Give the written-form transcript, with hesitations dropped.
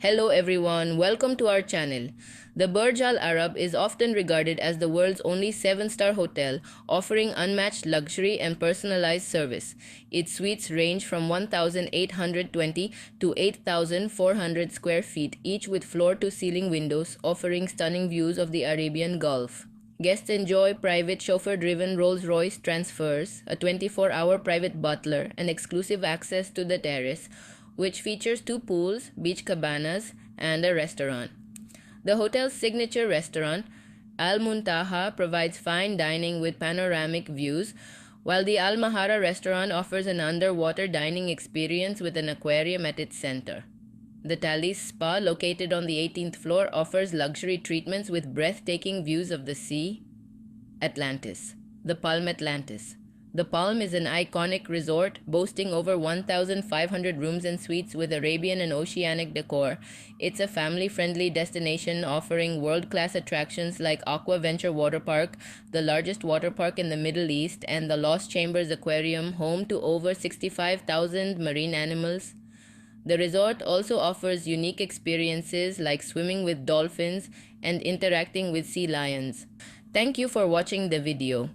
Hello everyone, welcome to our channel. The Burj Al Arab is often regarded as the world's only 7-star hotel, offering unmatched luxury and personalized service. Its suites range from 1,820 to 8,400 square feet, each with floor-to-ceiling windows, offering stunning views of the Arabian Gulf. Guests enjoy private chauffeur-driven Rolls-Royce transfers, a 24-hour private butler, and exclusive access to the terrace, which features 2 pools, beach cabanas, and a restaurant. The hotel's signature restaurant, Al Muntaha, provides fine dining with panoramic views, while the Al Mahara restaurant offers an underwater dining experience with an aquarium at its center. The Talis Spa, located on the 18th floor, offers luxury treatments with breathtaking views of the sea. Atlantis. The Palm Atlantis. The Palm is an iconic resort boasting over 1,500 rooms and suites with Arabian and oceanic decor. It's a family-friendly destination offering world-class attractions like Aqua Venture Water Park, the largest water park in the Middle East, and the Lost Chambers Aquarium, home to over 65,000 marine animals. The resort also offers unique experiences like swimming with dolphins and interacting with sea lions. Thank you for watching the video.